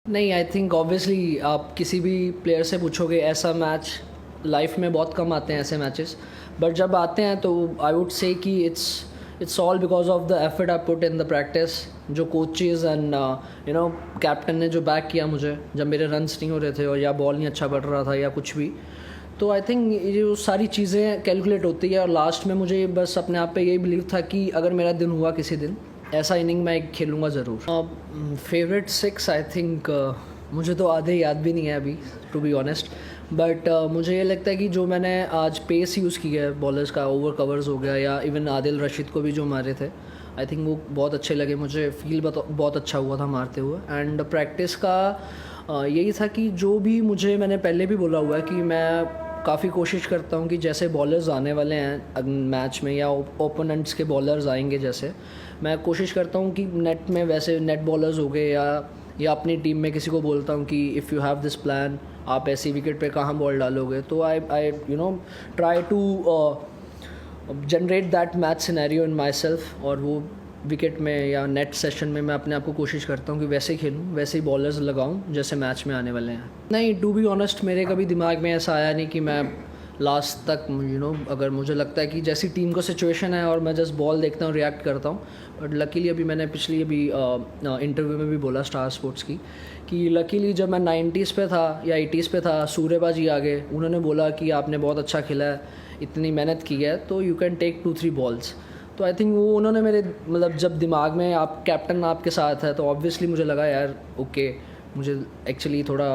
नहीं, आई think obviously आप किसी भी प्लेयर से पूछोगे, ऐसा मैच लाइफ में बहुत कम आते हैं ऐसे मैचेस, बट जब आते हैं तो आई वुड से कि it's all because of the effort I put in the practice. जो कोचेज़ एंड कैप्टन ने जो बैक किया मुझे जब मेरे रन्स नहीं हो रहे थे और या बॉल नहीं अच्छा पड़ रहा था या कुछ भी, तो आई थिंक ये जो सारी चीज़ें कैलकुलेट होती है और लास्ट में मुझे बस अपने आप पे यही बिलीव था कि अगर मेरा दिन हुआ किसी दिन, ऐसा इनिंग मैं खेलूँगा ज़रूर। फेवरेट सिक्स आई थिंक मुझे तो आधे याद भी नहीं है अभी, टू बी ऑनेस्ट, बट मुझे ये लगता है कि जो मैंने आज पेस यूज़ किया है बॉलर्स का, ओवर कवर्स हो गया या इवन आदिल रशीद को भी जो मारे थे, आई थिंक वो बहुत अच्छे लगे मुझे, फील बहुत अच्छा हुआ था मारते हुए। एंड प्रैक्टिस का यही था कि जो भी मुझे, मैंने पहले भी बोला हुआ है कि मैं काफ़ी कोशिश करता हूँ कि जैसे बॉलर्स आने वाले हैं मैच में या ओपोनेंट्स के बॉलर्स आएंगे, जैसे मैं कोशिश करता हूँ कि नेट में वैसे नेट बॉलर्स हो गए या अपनी टीम में किसी को बोलता हूँ कि if you have this plan, आप ऐसी विकेट पे कहाँ बॉल डालोगे, तो I try to generate that match scenario in myself, और वो विकेट में या नेट सेशन में मैं अपने आप को कोशिश करता हूँ कि वैसे ही खेलूँ, वैसे ही बॉलर्स लगाऊँ जैसे मैच में आने वाले हैं। नहीं, टू बी ऑनेस्ट मेरे कभी दिमाग में ऐसा आया नहीं कि मैं लास्ट तक अगर मुझे लगता है कि जैसी टीम को सिचुएशन है और मैं जस्ट बॉल देखता हूँ, रिएक्ट करता हूँ। बट लकीली अभी मैंने पिछली इंटरव्यू में भी बोला स्टार स्पोर्ट्स की कि लकीली जब मैं 90s पे था या 80s पे था, सूर्यबाजी आ गए, उन्होंने बोला कि आपने बहुत अच्छा खेला है, इतनी मेहनत की है, तो यू कैन टेक 2-3 बॉल्स। तो आई थिंक वो उन्होंने मेरे मतलब जब दिमाग में आप कैप्टन आपके साथ है तो ऑब्वियसली मुझे लगा यार ओके, मुझे एक्चुअली थोड़ा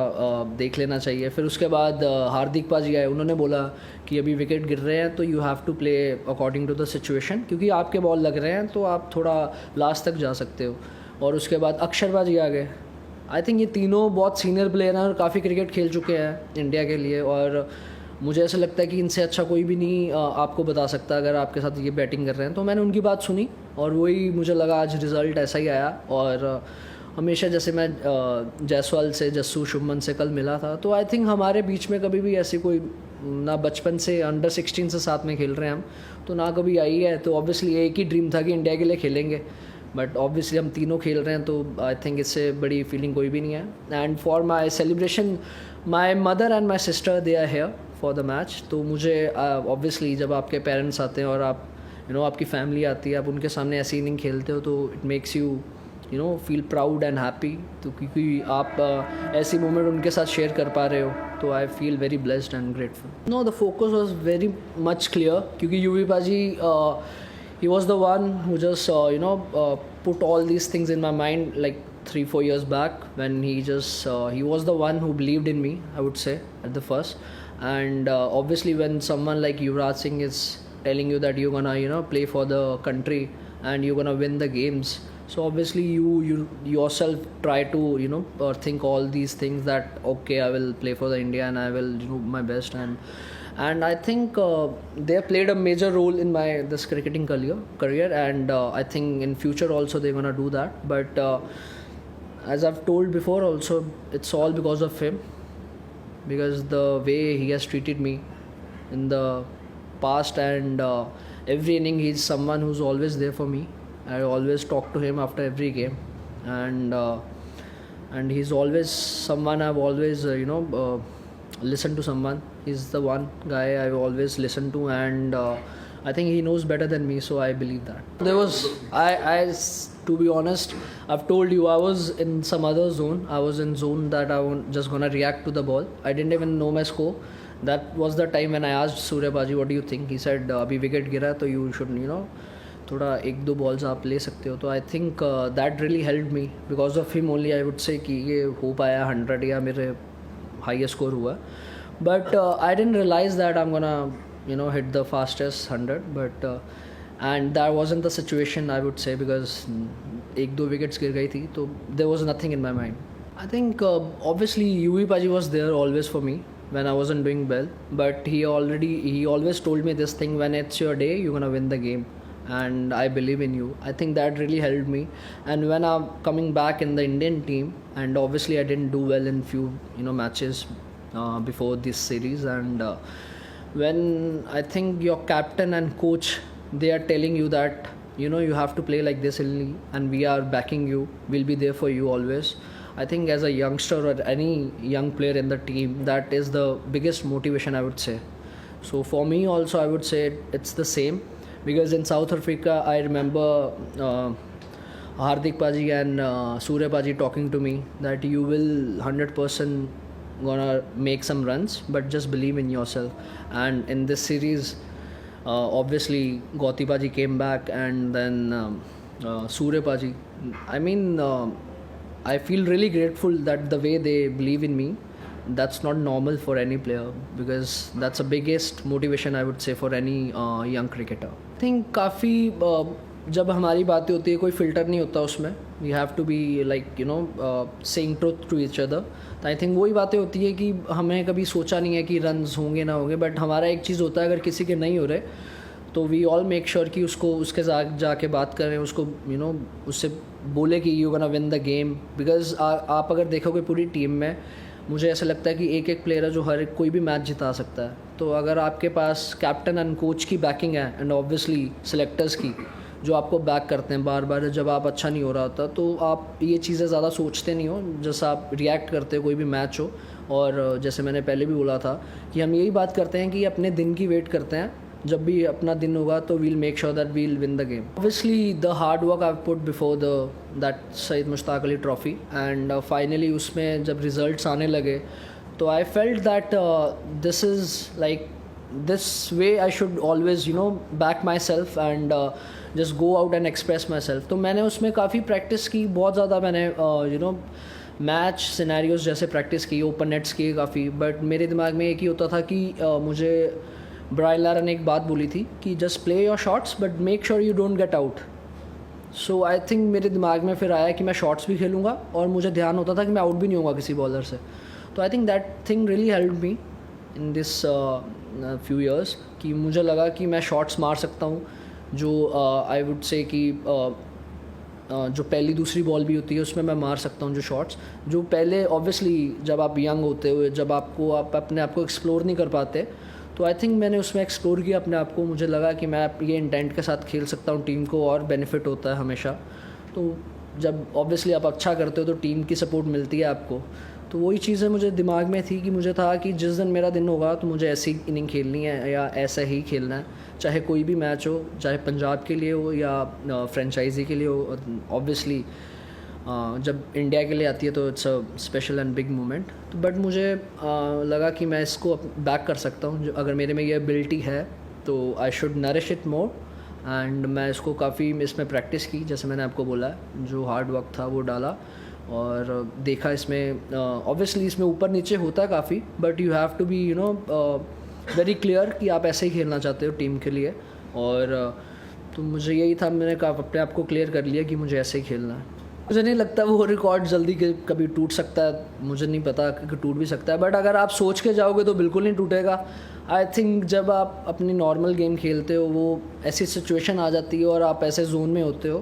देख लेना चाहिए। फिर उसके बाद हार्दिक पाजी आए, उन्होंने बोला कि अभी विकेट गिर रहे हैं तो you have to play according to the situation, क्योंकि आपके बॉल लग रहे हैं तो आप थोड़ा लास्ट तक जा सकते हो। और उसके बाद अक्षर पाजी आ गए। आई थिंक ये तीनों बहुत सीनियर प्लेयर हैं और काफ़ी क्रिकेट खेल चुके हैं इंडिया के लिए, और मुझे ऐसा लगता है कि इनसे अच्छा कोई भी नहीं आपको बता सकता अगर आपके साथ ये बैटिंग कर रहे हैं। तो मैंने उनकी बात सुनी और वही मुझे लगा आज रिज़ल्ट ऐसा ही आया। और हमेशा जैसे मैं जायसवाल से, जस्सू, शुभमन से कल मिला था, तो आई थिंक हमारे बीच में कभी भी ऐसी कोई ना बचपन से अंडर 16 से साथ में खेल रहे हैं हम, तो ना कभी आई है। तो ऑब्वियसली एक ही ड्रीम था कि इंडिया के लिए खेलेंगे, बट ऑब्वियसली हम तीनों खेल रहे हैं, तो आई थिंक इससे बड़ी फीलिंग कोई भी नहीं है। And for my celebration, my mother and my sister they are here for the match. तो मुझे ऑब्वियसली जब आपके पेरेंट्स आते हैं और आप आपकी फैमिली आती है, आप उनके सामने ऐसी इनिंग खेलते हो, तो it makes you feel proud and happy. तो क्योंकि आप ऐसी मोमेंट उनके साथ शेयर कर पा रहे हो, तो I feel very blessed and grateful. No, the focus was very much clear, क्योंकि Yuvi paaji he was the one who just put all these things in my mind like 3-4 years back, when he was the one who believed in me, I would say, at the first. And obviously when someone like Yuvraj Singh is telling you that you're gonna play for the country and you're gonna win the games, so obviously you yourself try to think all these things, that okay, I will play for the India and I will do my best. And I think they have played a major role in my this cricketing career, and I think in future also they're gonna do that. But as I've told before also, it's all because of him, because the way he has treated me in the past, and every inning he's someone who's always there for me. I always talk to him after every game, and he's always someone I've always listen to someone. He's the one guy I've always listened to, and I think he knows better than me, so I believe that. There was, to be honest, I've told you I was in some other zone. I was in zone that I was just gonna react to the ball. I didn't even know my score. That was the time when I asked Surya Baji, what do you think? He said अभी wicket गिरा तो you should थोड़ा 1-2 balls आप ले सकते हो। तो I think that really help me, because of him only I would say कि ये हो पाया 100 या मेरे हाईएस्ट स्कोर हुआ। But I didn't realise that I am gonna hit the fastest 100, but and that wasn't the situation, I would say, because 1-2 wickets गिर गई थी, तो there was nothing in my mind. I think obviously Yuvi paaji was there always for me when I wasn't doing well, but he always told me this thing: when it's your day, you're gonna win the game, and I believe in you. I think that really helped me. And when I'm coming back in the Indian team, and obviously I didn't do well in few matches before this series, and when I think your captain and coach, they are telling you that you have to play like this only, and we are backing you, we'll be there for you always. I think as a youngster or any young player in the team, that is the biggest motivation, I would say. So for me also, I would say it's the same, because in South Africa I remember Hardik Paji and Surya Paji talking to me that you will 100% gonna make some runs, but just believe in yourself. And in this series, obviously Gauti Paji came back, and then Surya Paji. I mean, I feel really grateful that the way they believe in me. That's not normal for any player, because that's the biggest motivation, I would say, for any young cricketer. I think काफ़ी जब हमारी बातें होती है कोई filter नहीं होता उसमें. We have to be like saying truth to each other. तो आई थिंक वही बातें होती है कि हमें कभी सोचा नहीं है कि रन्स होंगे ना होंगे, बट हमारा एक चीज़ होता है अगर किसी के नहीं हो रहे तो वी ऑल मेक श्योर कि उसको उसके साथ जाके बात करें, उसको उससे बोले कि you gonna win the game. Because आप अगर देखोगे पूरी टीम में, मुझे ऐसा लगता है कि एक एक प्लेयर है जो हर कोई भी मैच जिता सकता है. तो अगर आपके पास कैप्टन एंड कोच की बैकिंग है, एंड ऑब्वियसली सेलेक्टर्स की जो आपको बैक करते हैं बार बार जब आप अच्छा नहीं हो रहा होता, तो आप ये चीज़ें ज़्यादा सोचते नहीं हो, जैसा आप रिएक्ट करते हो कोई भी मैच हो. और जैसे मैंने पहले भी बोला था कि हम यही बात करते हैं कि अपने दिन की वेट करते हैं, जब भी अपना दिन होगा तो we'll make sure that we'll win the game. Obviously the hard work I put before that Syed Mushtaq Ali trophy, and finally उसमें जब रिजल्ट्स आने लगे तो I felt that this is like this way I should always back myself and just go out and express myself. तो मैंने उसमें काफ़ी practice की, बहुत ज़्यादा मैंने मैच सिनेरियोज जैसे प्रैक्टिस की, ओपन नेट्स की काफ़ी. बट मेरे दिमाग में एक ही होता था कि मुझे ब्रायन लारा ने एक बात बोली थी कि just play your shots but make sure you don't get out. So I think मेरे दिमाग में फिर आया कि मैं शॉट्स भी खेलूँगा, और मुझे ध्यान होता था कि मैं आउट भी नहीं होगा किसी बॉलर से. तो I think that thing really help me in this few years, कि मुझे लगा कि मैं शॉट्स मार सकता हूँ जो आई वुड से कि जो पहली दूसरी बॉल भी होती है उसमें मैं मार सकता हूँ जो शॉट्स जो पहले ऑब्वियसली जब आप यंग होते हुए जब आप अपने आप को एक्सप्लोर नहीं कर पाते. तो आई थिंक मैंने उसमें एक्सप्लोर किया अपने आप को. मुझे लगा कि मैं ये इंटेंट के साथ खेल सकता हूँ टीम को, और बेनिफिट होता है हमेशा. तो जब ऑब्वियसली आप अच्छा करते हो तो टीम की सपोर्ट मिलती है आपको. तो वही चीज़ें मुझे दिमाग में थी कि मुझे था कि जिस दिन मेरा दिन होगा तो मुझे ऐसी इनिंग खेलनी है या ऐसा ही खेलना है, चाहे कोई भी मैच हो, चाहे पंजाब के लिए हो या फ्रेंचाइजी के लिए हो. ऑब्वियसली जब इंडिया के लिए आती है तो it's a special and big moment. तो बट मुझे लगा कि मैं इसको बैक कर सकता हूँ. अगर मेरे में ये एबिलिटी है तो I should nourish it more. And मैं इसको काफ़ी इसमें प्रैक्टिस की, जैसे मैंने आपको बोला, जो हार्ड वर्क था वो डाला और देखा. इसमें ऑब्वियसली इसमें ऊपर नीचे होता है काफ़ी, but you have to be very clear कि आप ऐसे ही खेलना चाहते हो टीम के लिए. और तो मुझे यही था, मैंने अपने आप को क्लियर कर लिया कि मुझे ऐसे ही खेलना है. मुझे नहीं लगता वो रिकॉर्ड जल्दी कभी टूट सकता है, मुझे नहीं पता कि टूट भी सकता है, बट अगर आप सोच के जाओगे तो बिल्कुल नहीं टूटेगा. आई थिंक जब आप अपनी नॉर्मल गेम खेलते हो वो ऐसी सिचुएशन आ जाती है और आप ऐसे जोन में होते हो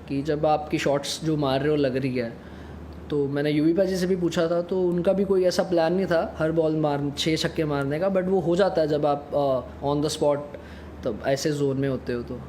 कि जब आपकी शॉट्स जो मार रहे हो लग रही है. तो मैंने यूवी पाजी से भी पूछा था, तो उनका भी कोई ऐसा प्लान नहीं था हर बॉल 6 छक्के मारने का, बट वो हो जाता है जब आप ऑन द स्पॉट तब ऐसे जोन में होते हो. तो